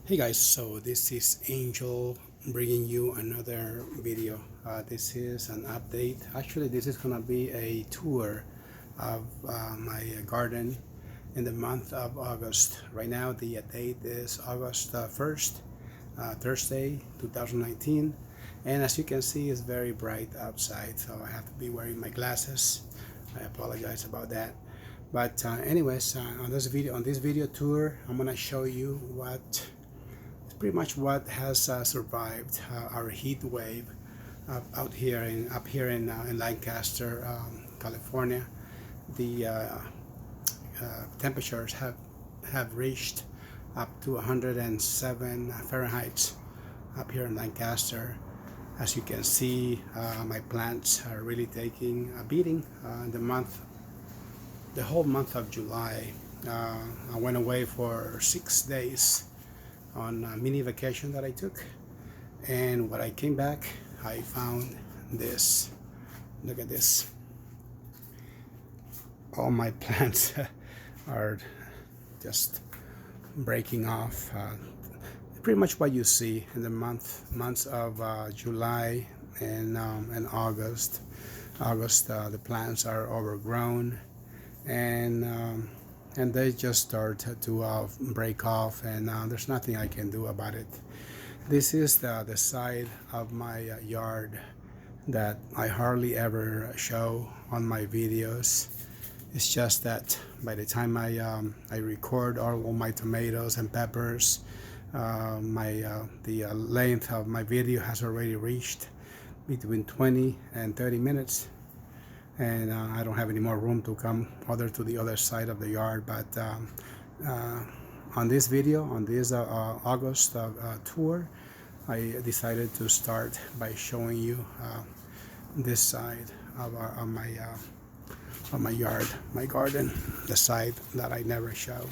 Hey guys, so this is Angel bringing you another video. This is an update. Actually, this is gonna be a tour of my garden in the month of August. Right now, the date is August 1st, Thursday, 2019. And as you can see, it's very bright outside, so I have to be wearing my glasses. I apologize about that. But anyways, on this video tour, I'm gonna show you pretty much what has survived our heat wave up here in Lancaster, California. The temperatures have reached up to 107 Fahrenheit up here in Lancaster. As you can see, my plants are really taking a beating in the whole month of July. I went away for 6 days on a mini vacation that I took, and when I came back I found this. Look at this. All my plants are just breaking off. Pretty much what you see in the months of July and August. The plants are overgrown, and they just start to break off, and there's nothing I can do about it. This is the side of my yard that I hardly ever show on my videos. It's just that by the time I record all of my tomatoes and peppers, the length of my video has already reached between 20 and 30 minutes, and I don't have any more room to come to the other side of the yard. But on this video, on this August tour, I decided to start by showing you this side of my yard, my garden, the side that I never show.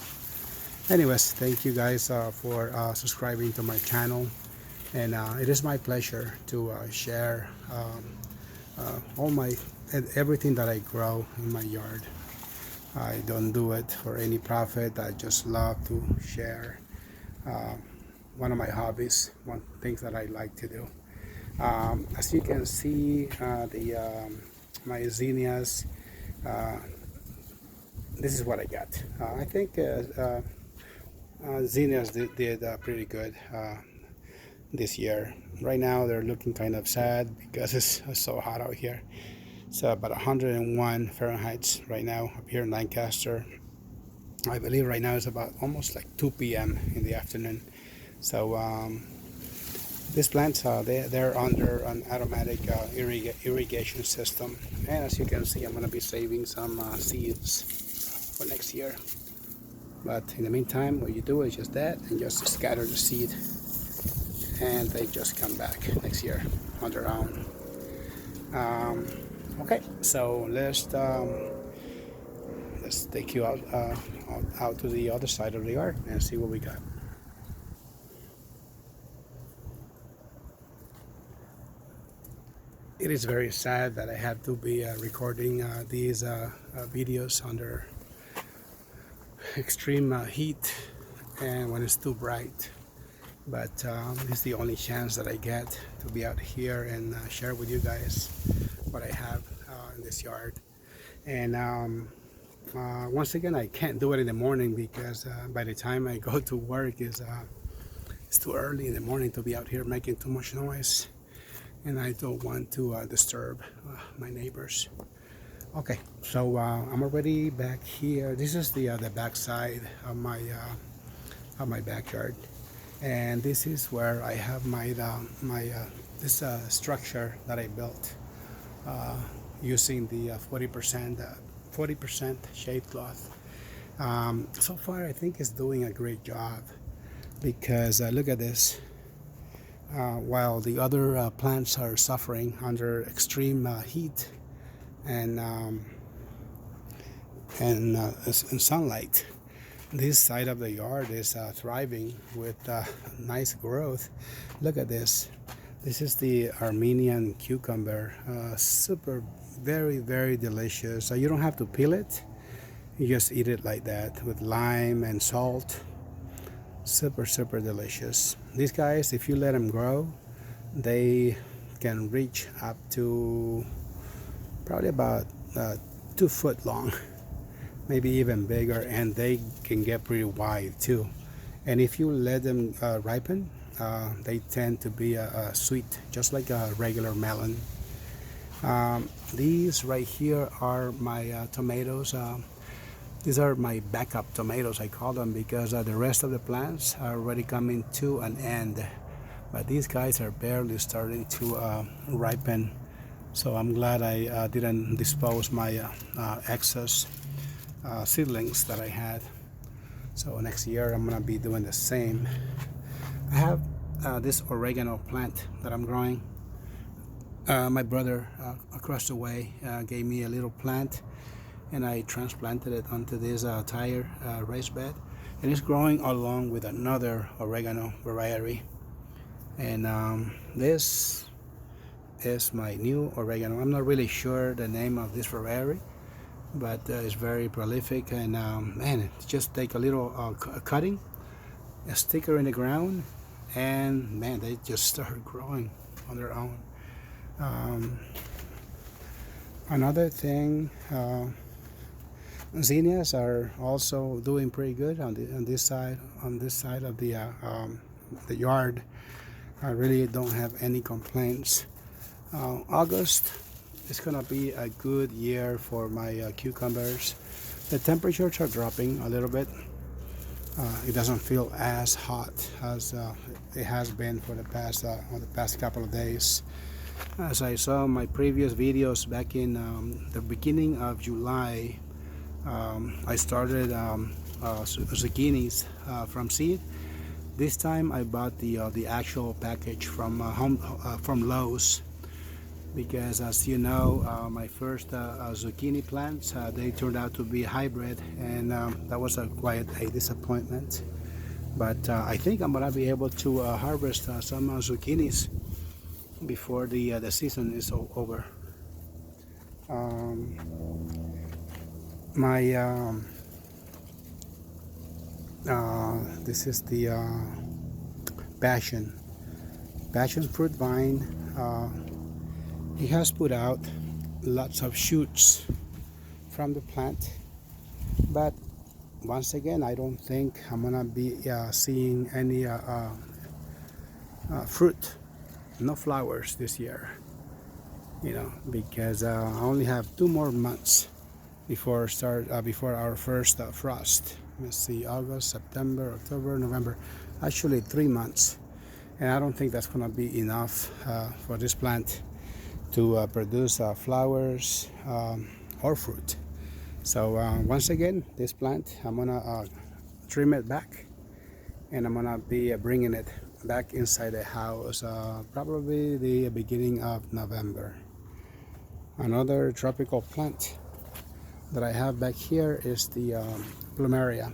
Anyways, thank you guys for subscribing to my channel, and it is my pleasure to share everything that I grow in my yard. I don't do it for any profit. I just love to share one of my hobbies, one things that I like to do. As you can see, my zinnias. This is what I got. I think zinnias did pretty good this year. Right now they're looking kind of sad because it's so hot out here. It's about 101 Fahrenheit right now up here in Lancaster. I believe right now it's about almost like 2 p.m. in the afternoon. So these plants, they're under an automatic irrigation system. And as you can see, I'm going to be saving some seeds for next year. But in the meantime, what you do is just that, and just scatter the seed, and they just come back next year on their own. Okay, so let's take you out to the other side of the yard and see what we got. It is very sad that I have to be recording these videos under extreme heat and when it's too bright. But it's the only chance that I get to be out here and share with you guys what I have in this yard. And once again, I can't do it in the morning because by the time I go to work, it's too early in the morning to be out here making too much noise, and I don't want to disturb my neighbors. Okay, so I'm already back here. This is the back side of my backyard, and this is where I have this structure that I built using the 40% shade cloth. So far, I think it's doing a great job because look at this. While the other plants are suffering under extreme heat and sunlight, this side of the yard is thriving with nice growth. Look at this. This is the Armenian cucumber. Super, very delicious. You don't have to peel it. You just eat it like that with lime and salt. Super delicious. These guys, if you let them grow, they can reach up to probably about 2 foot long, maybe even bigger, and they can get pretty wide too. And if you let them ripen, they tend to be sweet, just like a regular melon. These right here are my tomatoes. These are my backup tomatoes, I call them, because the rest of the plants are already coming to an end. But these guys are barely starting to ripen. So I'm glad I didn't dispose my excess seedlings that I had. So next year I'm gonna be doing the same. I have this oregano plant that I'm growing. My brother across the way gave me a little plant, and I transplanted it onto this tire raised bed, and it's growing along with another oregano variety. And this is my new oregano. I'm not really sure the name of this variety, but it's very prolific, and man, it just take a little cutting, a sticker in the ground, and man, they just start growing on their own. Another thing, zinnias are also doing pretty good on this side of the yard. I really don't have any complaints. August is gonna be a good year for my cucumbers. The temperatures are dropping a little bit. It doesn't feel as hot as it has been for the past couple of days. As I saw in my previous videos back in the beginning of July, I started zucchinis from seed. This time I bought the actual package from from Lowe's, because as you know, my first zucchini plants, they turned out to be hybrid, and that was quite a disappointment. But I think I'm gonna be able to harvest some zucchinis before the season is over. This is the passion fruit vine. It has put out lots of shoots from the plant, but once again, I don't think I'm gonna be seeing any fruit, no flowers this year, because I only have 2 more months before our first frost. Let's see, August, September, October, November, actually 3 months, and I don't think that's gonna be enough for this plant to produce flowers or fruit. So once again, this plant, I'm gonna trim it back, and I'm gonna be bringing it back inside the house probably the beginning of November. Another tropical plant that I have back here is the Plumeria.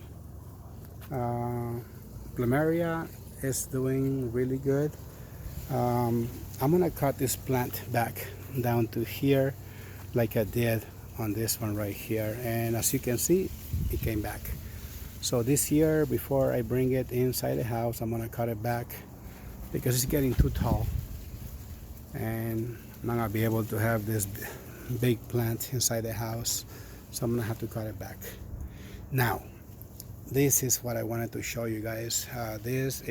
Plumeria is doing really good. I'm gonna cut this plant back down to here like I did on this one right here, and as you can see, it came back. So this year, before I bring it inside the house, I'm gonna cut it back because it's getting too tall, and I'm not gonna be able to have this big plant inside the house, so I'm gonna have to cut it back. Now, this is what I wanted to show you guys. These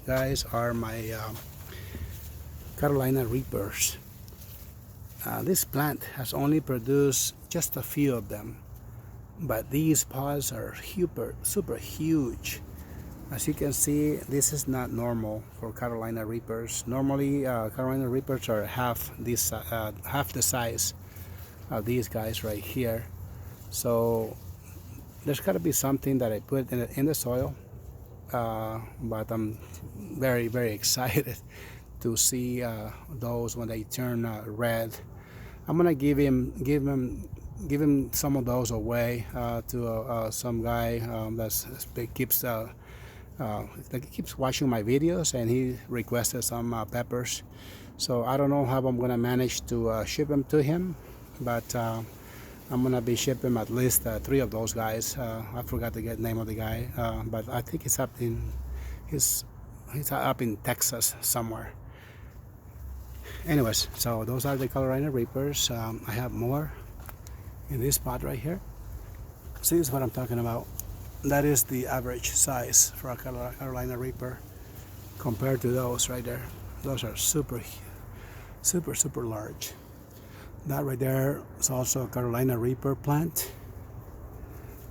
guys are my Carolina Reapers. This plant has only produced just a few of them, but these pods are super huge. As you can see, this is not normal for Carolina Reapers. Normally, Carolina Reapers are half the size of these guys right here. So there's got to be something that I put in the soil, but I'm very excited to see those when they turn red. I'm gonna give him some of those away to some guy that keeps watching my videos, and he requested some peppers. So I don't know how I'm gonna manage to ship them to him, but I'm gonna be shipping at least 3 of those guys. I forgot to get the name of the guy, but I think he's up in he's up in Texas somewhere. Anyways, so those are the Carolina Reapers. I have more in this spot right here. See, this is what I'm talking about. That is the average size for a Carolina Reaper compared to those right there. Those are super large. That right there is also a Carolina Reaper plant.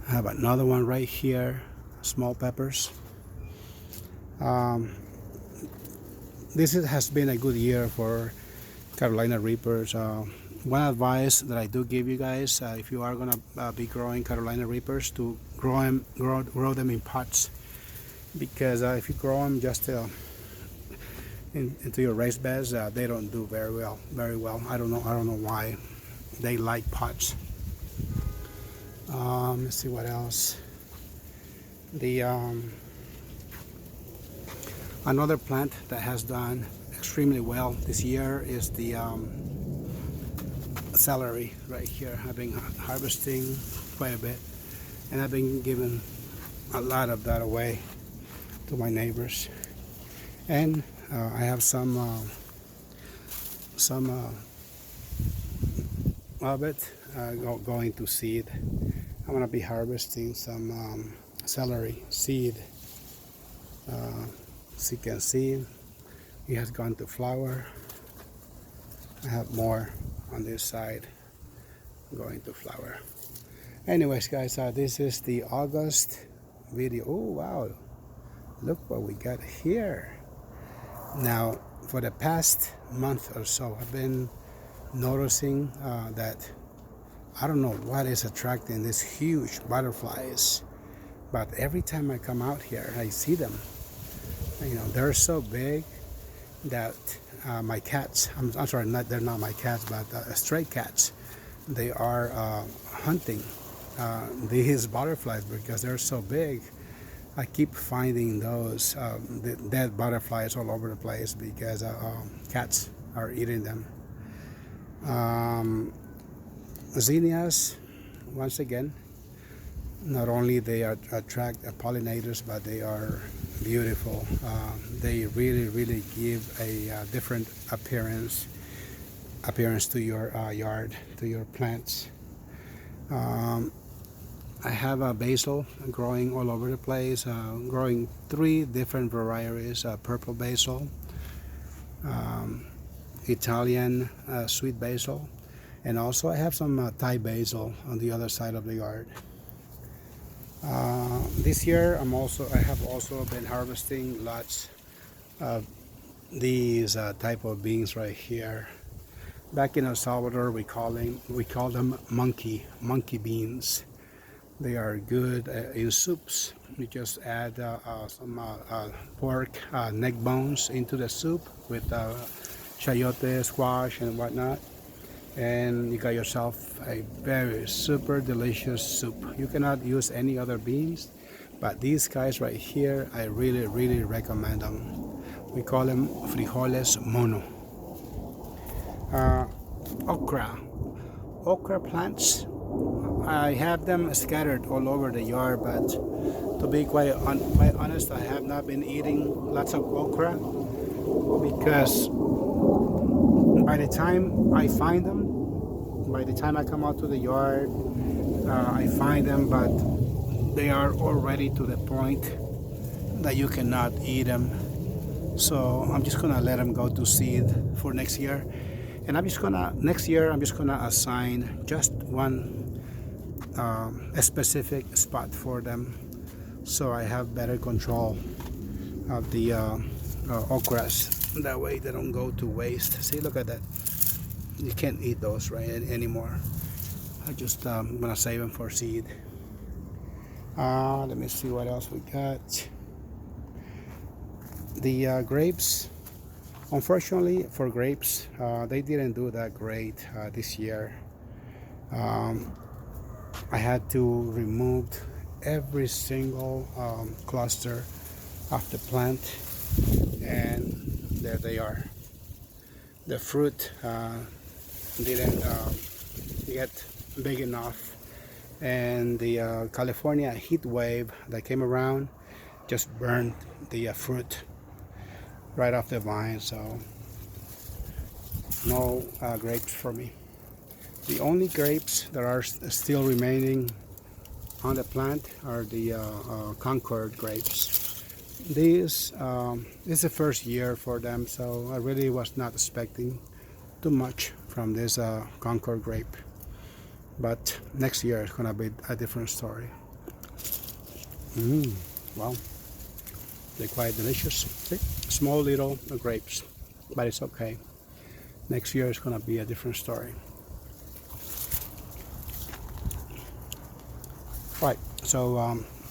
I have another one right here, small peppers. This has been a good year for Carolina Reapers. One advice that I do give you guys, if you are gonna be growing Carolina Reapers, to grow them in pots, because if you grow them just into your raised beds, they don't do very well. I don't know why. They like pots. Let's see what else. The another plant that has done extremely well this year is the celery right here. I've been harvesting quite a bit, and I've been giving a lot of that away to my neighbors. And I have some of it going to seed. I'm gonna be harvesting some celery seed. As you can see, it has gone to flower. I have more on this side going to flower. Anyways, guys, this is the August video. Oh wow, look what we got here. Now, for the past month or so, I've been noticing that I don't know what is attracting these huge butterflies, but every time I come out here, I see them. You know, they're so big that my cats, I'm sorry, they're not my cats, but stray cats, they are hunting these butterflies because they're so big. I keep finding those dead butterflies all over the place because cats are eating them. Zinnias, once again, not only they attract pollinators, but they are beautiful. They really give a different appearance to your yard, to your plants. I have a basil growing all over the place, growing 3 different varieties: purple basil, Italian sweet basil, and also I have some Thai basil on the other side of the yard. This year I have also been harvesting lots of these type of beans right here. Back in El Salvador, we call them monkey beans. They are good in soups. You just add some pork neck bones into the soup with chayote, squash, and whatnot, and you got yourself a very super delicious soup. You cannot use any other beans, but these guys right here, I really recommend them. We call them frijoles mono. Okra plants, I have them scattered all over the yard, but to be quite honest, I have not been eating lots of okra because by the time I find them, by the time I come out to the yard, I find them, but they are already to the point that you cannot eat them. So I'm just gonna let them go to seed for next year, and next year I'm just gonna assign just one a specific spot for them, so I have better control of the okras. That way they don't go to waste. See, look at that. You can't eat those right anymore. I just gonna save them for seed. Let me see what else we got. The grapes, unfortunately for grapes, they didn't do that great this year. I had to remove every single cluster of the plant, and there they are. The fruit didn't get big enough, and the California heat wave that came around just burned the fruit right off the vine, so no grapes for me. The only grapes that are still remaining on the plant are the Concord grapes. This is the first year for them, so I really was not expecting too much from this Concord grape. But next year it's gonna be a different story. Wow, they're quite delicious. See? Small little grapes, but it's okay. Next year is gonna be a different story. Right, so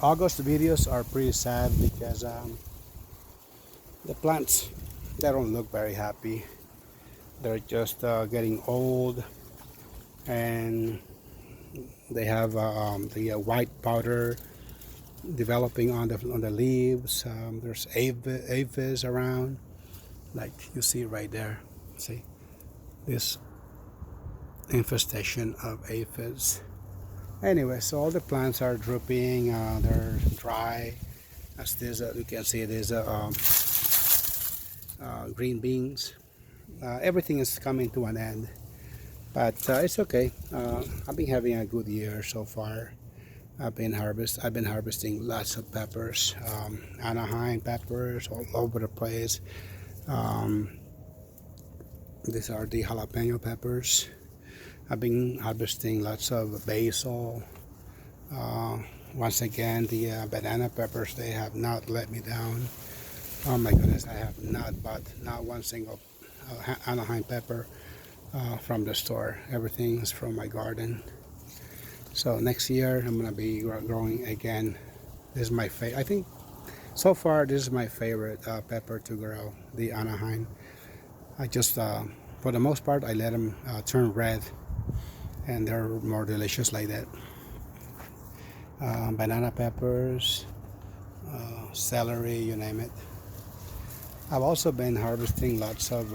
August videos are pretty sad because the plants, they don't look very happy. They're just getting old, and they have the white powder developing on the leaves. There's aphids around, like you see right there. See this infestation of aphids. Anyway, so all the plants are drooping. They're dry. As this, you can see, there's green beans. Everything is coming to an end, but it's okay. I've been having a good year so far. I've been harvesting lots of peppers, Anaheim peppers all over the place. These are the jalapeno peppers. I've been harvesting lots of basil. Once again, the banana peppers, they have not let me down. Oh my goodness, I have not bought not one single Anaheim pepper from the store. Everything's from my garden. So next year I'm gonna be growing again. This is my favorite. I think so far this is my favorite pepper to grow, the Anaheim. I just for the most part I let them turn red, and they're more delicious like that. Banana peppers, celery, you name it. I've also been harvesting lots of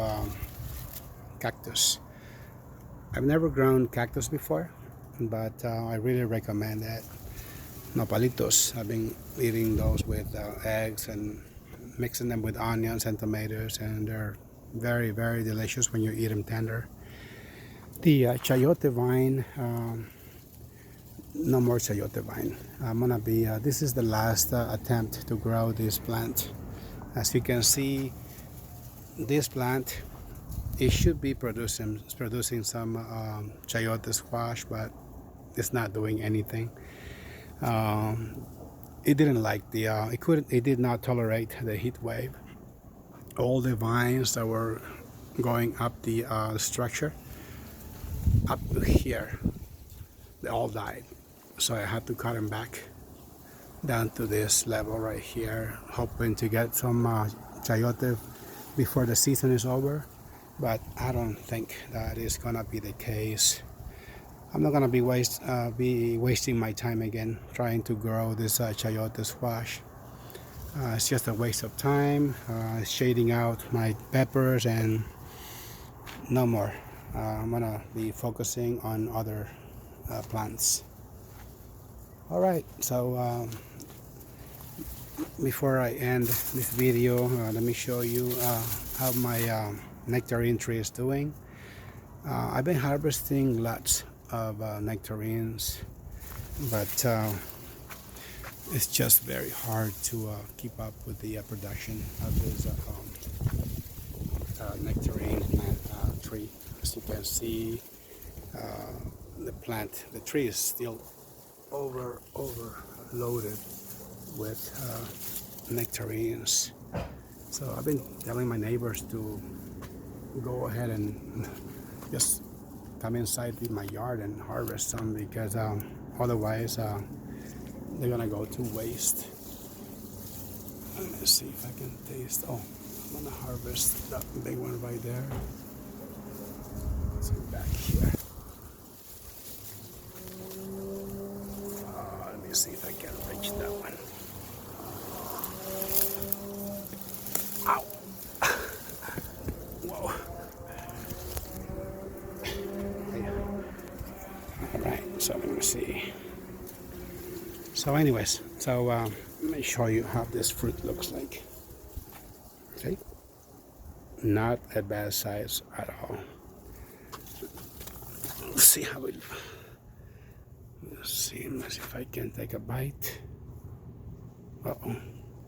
cactus. I've never grown cactus before, but I really recommend that. Nopalitos, I've been eating those with eggs and mixing them with onions and tomatoes, and they're very, very delicious when you eat them tender. The chayote vine, no more chayote vine. I'm gonna be, this is the last attempt to grow this plant. As you can see, this plant, it should be producing some chayote squash, but it's not doing anything. It didn't like the, it did not tolerate the heat wave. All the vines that were going up the structure, up to here, they all died. So I had to cut them back down to this level right here, hoping to get some chayote before the season is over. But I don't think that is gonna be the case. I'm not gonna be wasting my time again trying to grow this chayote squash. It's just a waste of time. Shading out my peppers and no more. I'm gonna be focusing on other plants. All right, so before I end this video, let me show you how my nectarine tree is doing. I've been harvesting lots of nectarines, but it's just very hard to keep up with the production of this nectarine plant tree. As you can see, the tree is still overloaded with nectarines. So I've been telling my neighbors to go ahead and just come inside my yard and harvest some, because otherwise they're gonna go to waste. Let me see if I can taste. Oh, I'm gonna harvest that big one right there. Let's go back here. Let me see if I can reach that one. Ow! Whoa! All right. see. So anyways, so let me show you how this fruit looks like. Okay, not a bad size at all. Let's see how it. Let's see if I can take a bite. Uh-oh.